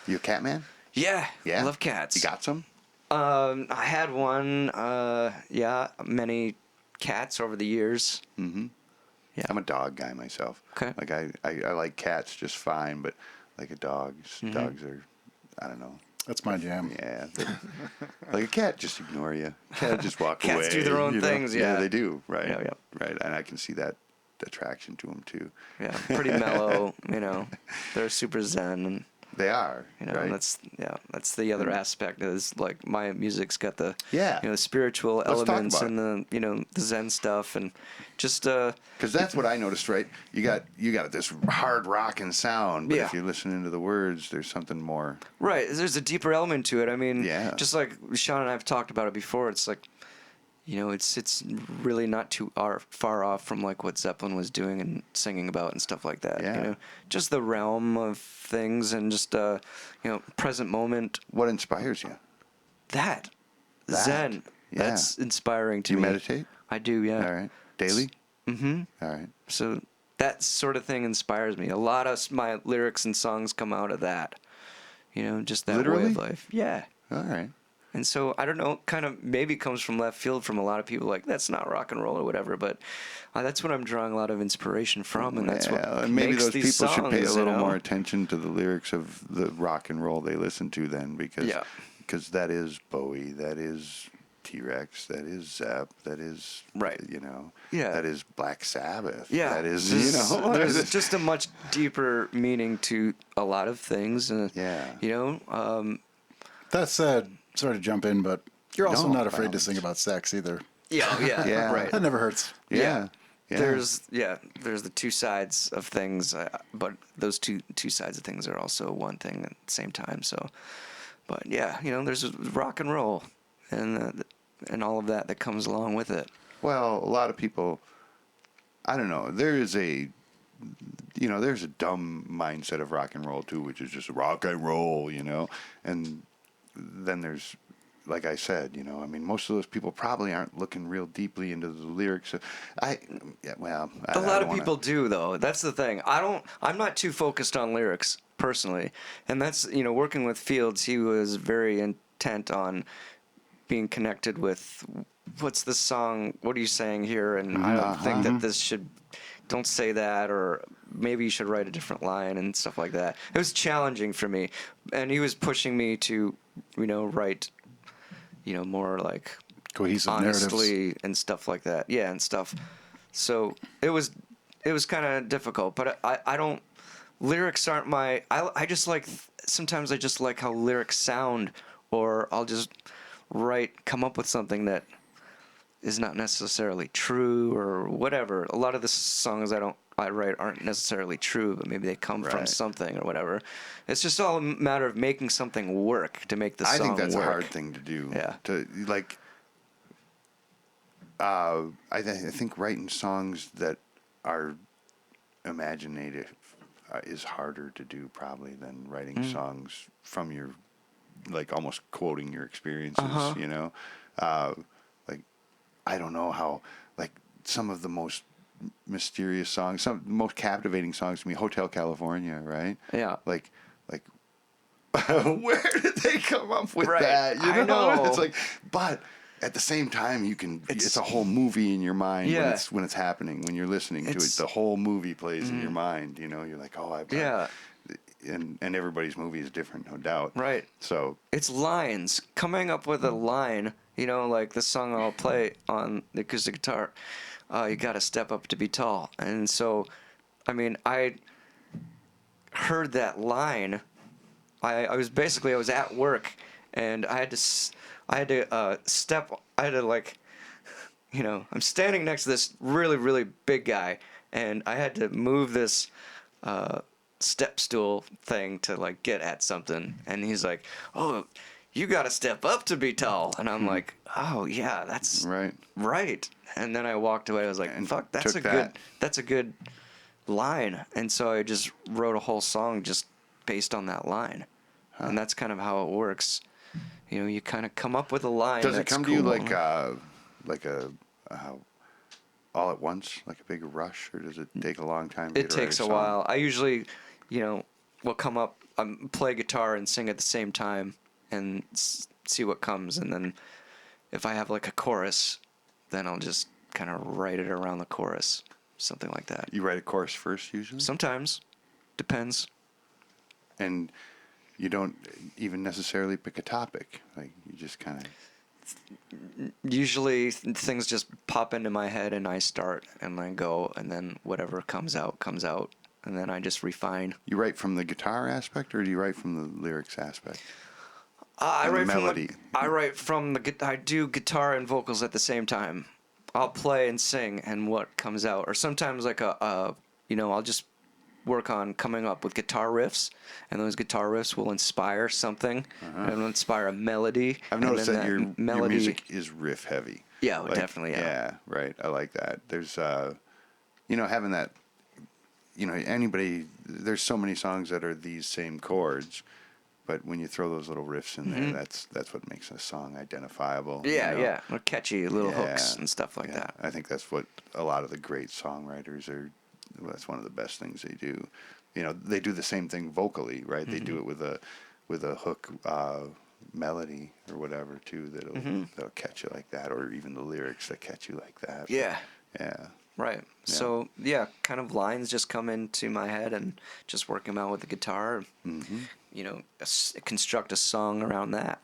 You a cat man? Yeah, Yeah. I love cats. You got some? I had one. Yeah, many cats over the years. Mm-hmm. Yeah. I'm a dog guy myself. Okay. Like I like cats just fine, but like dogs are, I don't know. That's my jam. Yeah. Like a cat just ignore you. A cat just walk away. Cats do their own you know? things, Yeah, yeah. they do. Right. Yeah, yeah. Right. And I can see that attraction to them too. Yeah, pretty mellow. You know, they're super zen, and They are. you know, right. and that's the other aspect is like my music's got the Yeah. you know, the spiritual Let's talk elements about and the the zen stuff, and just Because that's what I noticed, right? You got this hard rocking sound, but Yeah. if you listen into the words, there's something more. right. There's a deeper element to it. I mean, Yeah. just like Sean and I have talked about it before. It's like, you know, it's really not too far off from like what Zeppelin was doing and singing about and stuff like that. Yeah. You know, just the realm of things and just you know, present moment. What inspires you? That. That. Zen. Yeah. That's inspiring to You me. meditate? I do, yeah. All right. Daily? Mm-hmm. All right. So that sort of thing inspires me. A lot of my lyrics and songs come out of that. You know, just that way Literally? of life. Yeah. All right. And so I don't know, kind of maybe comes from left field from a lot of people like that's not rock and roll or whatever, but that's what I'm drawing a lot of inspiration from, and that's what and maybe makes those these people should pay a songs, little you know? more attention to the lyrics of the rock and roll they listen to then, because Yeah. that is Bowie, that is T-Rex, that is Zepp, that is Right. you know, Yeah. that is Black Sabbath, Yeah, that is you know, there's just a much deeper meaning to a lot of things, and Yeah. you know, That said, sorry to jump in, but you're also No, not by afraid all to sing means. about sex either. yeah, Yeah. right. That never hurts. yeah. There's the two sides of things, but those two sides of things are also one thing at the same time. So, but yeah, you know, there's rock and roll, and all of that comes along with it. Well, a lot of people, I don't know. There is a, there's a dumb mindset of rock and roll too, which is just rock and roll, and then there's, like I said, I mean, most of those people probably aren't looking real deeply into the lyrics. A lot of people do, though. That's the thing. I'm not too focused on lyrics personally, and that's, working with Fields, he was very intent on being connected with what's the song, what are you saying here, and I don't think that this should, don't say that, or maybe you should write a different line and stuff like that. It was challenging for me, and he was pushing me to, write, more like Cohesive honestly narratives. and stuff like that. Yeah, and stuff. So it was kind of difficult, but I don't, lyrics aren't my, I just like, sometimes I just like how lyrics sound, or I'll just come up with something that is not necessarily true or whatever. A lot of the songs I write aren't necessarily true, but maybe they come from something or whatever. It's just all a matter of making something work to make the song work. I think that's a hard thing to do. Yeah. I think writing songs that are imaginative is harder to do probably than writing songs from your, like, almost quoting your experiences, I don't know how, like, some of the most mysterious songs, some of the most captivating songs to me, Hotel California, right? Yeah. Like, where did they come up with Right. that? I know. It's like, but at the same time, it's a whole movie in your mind when it's happening, when you're listening to it. The whole movie plays in your mind. You're like, oh, and everybody's movie is different, no doubt. Right. So it's lines. Coming up with a line, like the song I'll play on the acoustic guitar, you gotta step up to be tall. And so, I mean, I heard that line. I was at work, and I had to step. I had to, like, I'm standing next to this really, really big guy, and I had to move this step stool thing to, like, get at something. And he's like, "Oh, you got to step up to be tall." And I'm like, "Oh yeah, that's right." And then I walked away. I was like, "Fuck, that's a good line." And so I just wrote a whole song just based on that line. And that's kind of how it works. You kind of come up with a line. Does it that's come cool. to you like a all at once, like a big rush, or does it take a long time? It takes a while. I usually, will come up, play guitar and sing at the same time, and see what comes. And then if I have like a chorus, then I'll just kind of write it around the chorus, something like that. You write a chorus first usually? Sometimes, depends. And you don't even necessarily pick a topic. Like, you just kind of... Usually things just pop into my head and I start and then go, and then whatever comes out, and then I just refine. You write from the guitar aspect, or do you write from the lyrics aspect? I write melody. I do guitar and vocals at the same time. I'll play and sing, and what comes out. Or sometimes like I'll just work on coming up with guitar riffs, and those guitar riffs will inspire something, and will inspire a melody. I've noticed that your music is riff heavy. Yeah, definitely. Yeah, right. I like that. There's, having that, anybody, there's so many songs that are these same chords, but when you throw those little riffs in there, that's what makes a song identifiable. Yeah, or catchy little hooks and stuff like that. I think that's what a lot of the great songwriters are. Well, that's one of the best things they do. They do the same thing vocally, right? They do it with a hook melody or whatever too. That'll catch you like that, or even the lyrics that catch you like that. Yeah. Yeah. Right. Yeah. So kind of lines just come into my head, and just work them out with the guitar. Construct a song around that.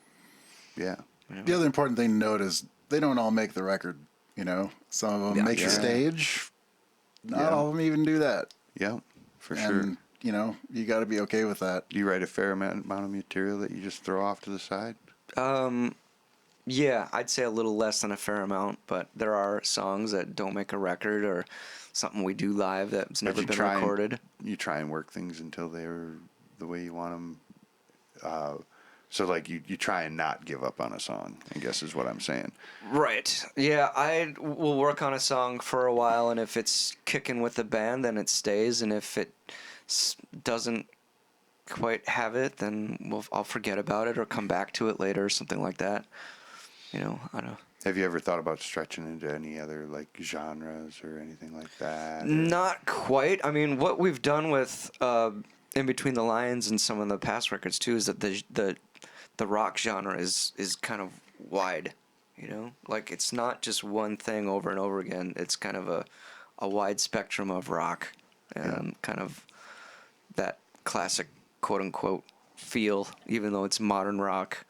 Yeah. The other important thing to note is they don't all make the record. Some of them make the stage. Not all of them even do that. Yeah, for sure. And, you got to be okay with that. Do you write a fair amount of material that you just throw off to the side? Yeah, I'd say a little less than a fair amount, but there are songs that don't make a record, or something we do live that's never been recorded. You try and work things until they're the way you want them. So like you try and not give up on a song, I guess is what I'm saying. Right. Yeah, I will work on a song for a while, and if it's kicking with the band, then it stays, and if it doesn't quite have it, then I'll forget about it or come back to it later or something like that. You know, I don't know. Have you ever thought about stretching into any other like genres or anything like that? Or? Not quite. I mean, what we've done with In Between the Lines and some of the past records too is that the rock genre is kind of wide. You know, like it's not just one thing over and over again. It's kind of a wide spectrum of rock and kind of that classic quote unquote feel, even though it's modern rock.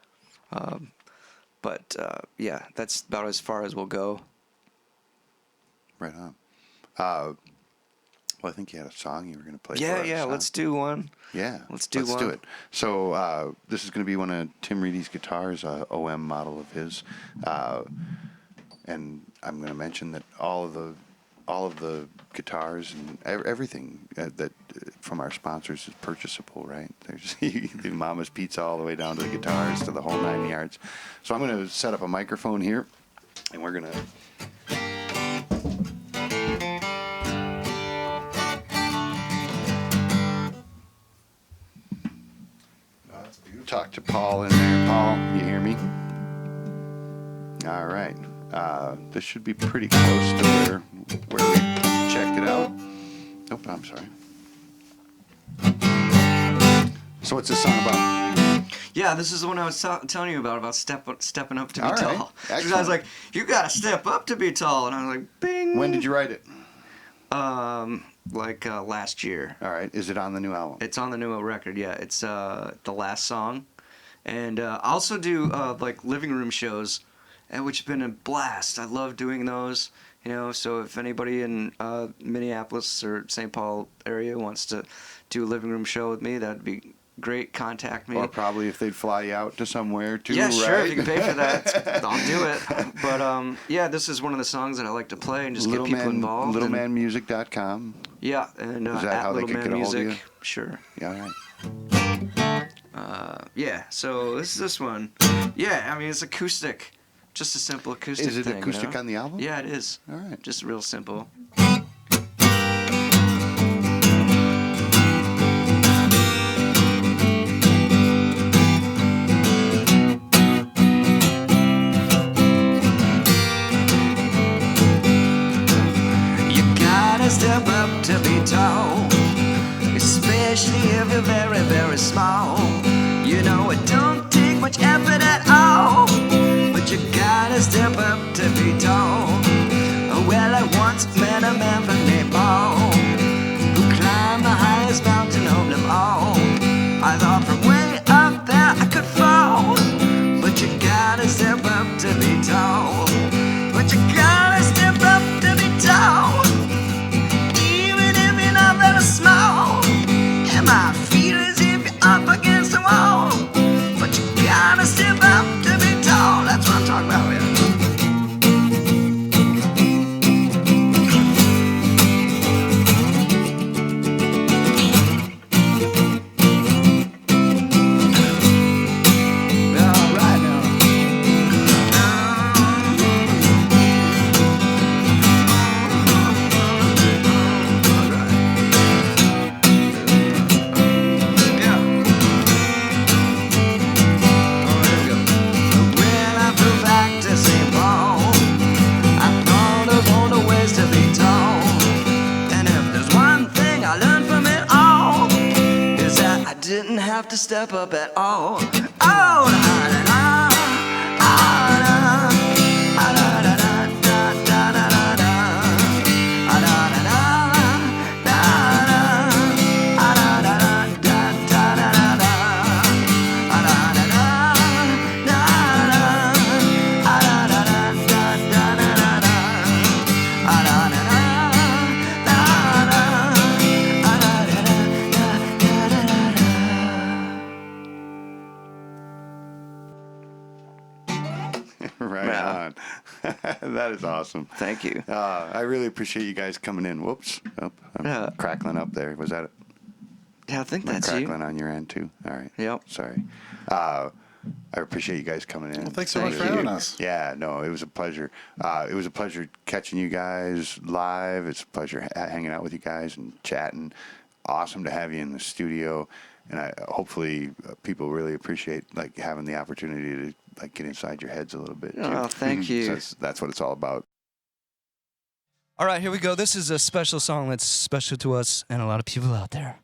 But yeah, that's about as far as we'll go. Right on. Well, I think you had a song you were going to play. Yeah, for us, yeah. huh? Let's do one. Yeah, Let's do one. do it. So this is going to be one of Tim Reede's guitars, a OM model of his, and I'm going to mention that all of the guitars and everything that from our sponsors is purchasable, right? There's the Mama's Pizza all the way down to the guitars to the whole 9 yards. So I'm going to set up a microphone here, and we're going to. Talk to Paul in there. Paul, you hear me? All right. This should be pretty close to where we checked it out. Nope, I'm sorry. So what's this song about? Yeah, this is the one I was telling you about stepping up to be All right. tall. Because I was Excellent. like, you gotta step up to be tall, and I was like, bing. When did you write it? Last year. All right. Is it on the new album? It's on the new record. Yeah, it's the last song, and I also do like living room shows, which have been a blast. I love doing those. You know, so if anybody in Minneapolis or St. Paul area wants to do a living room show with me, that'd be great. Contact me. Or probably if they'd fly you out to somewhere too, Yeah, right? sure. If you can pay for that, I'll do it. But yeah, this is one of the songs that I like to play and just get people involved. LittleManmusic.com. Yeah, and Is that at how they Little could Man get a hold of Music. you? Sure. Yeah, all right. Yeah. So this is this one. Yeah, I mean it's acoustic, just a simple acoustic. Is it thing, acoustic you know? on the album? Yeah, it is. All right. Just real simple. Step up to be tall, especially if you're very, very small. You know it don't take much effort at all, but you gotta step up to be tall. Well, I once met a man from Nepal who climbed the highest mountain of them all. I thought from way up there I could fall, but you gotta step up to be tall. But you gotta step up to be tall. Small, and my feet as if you're up against the wall. But you gotta step up to be tall. That's what I'm talking about here. All right now. Didn't have to step up at all. Oh, na, na, na, ah, na, ah, da, da, da, da, da, da, da, ah, da, da, da, da, da, ah, da, da, da, da, da, da, da, ah, da, da, da, da, da, ah, da, da, da, da, da, da, da, ah, da, da, da, da, da, ah, da, da, da. Right Yeah. on. That is awesome. Thank you. I really appreciate you guys coming in. Whoops. Oh, I'm Yeah. crackling up there. Was that Yeah, I think that's crackling you. on your end too? All right. Yep. Sorry. I appreciate you guys coming in. Well, thanks so much for having us. Yeah, no, it was a pleasure. It was a pleasure catching you guys live. It's a pleasure hanging out with you guys and chatting. Awesome to have you in the studio, and hopefully people really appreciate like having the opportunity to like get inside your heads a little bit. Oh, thank you. So that's what it's all about. All right, here we go. This is a special song that's special to us and a lot of people out there.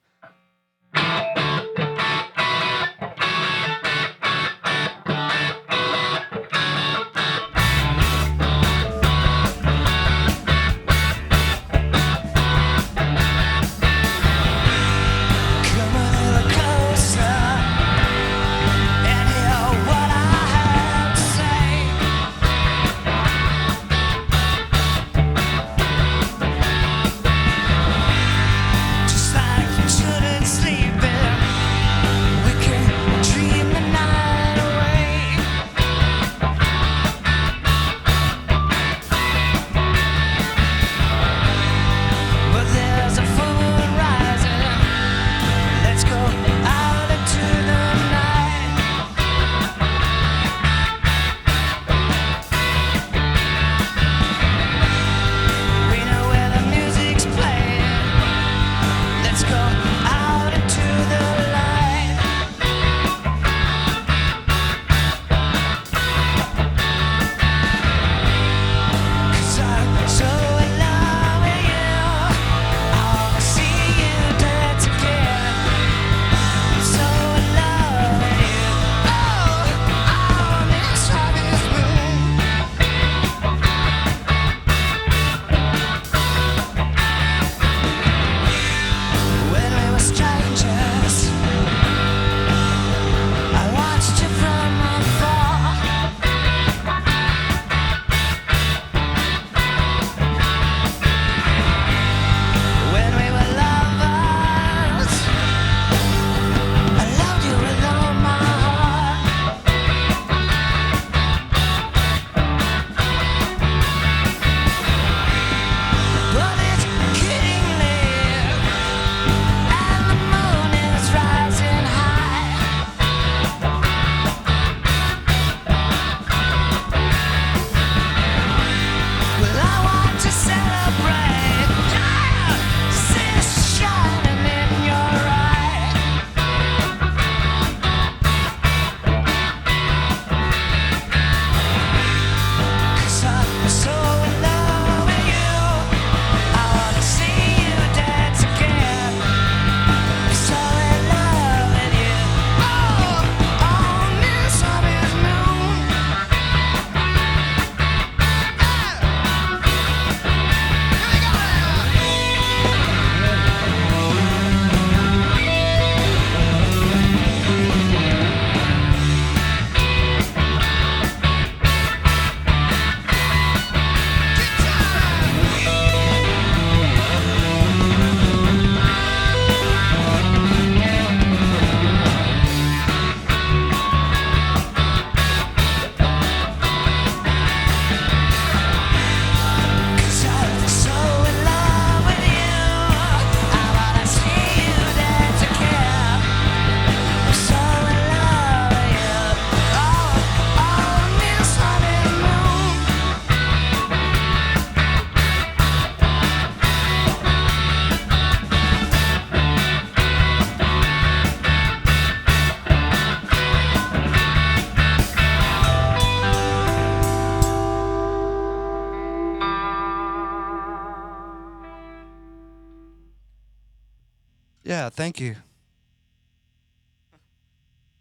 Yeah, thank you.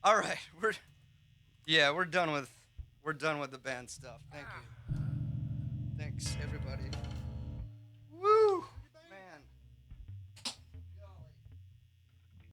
All right, we're done with the band stuff. Thank you. Thanks everybody.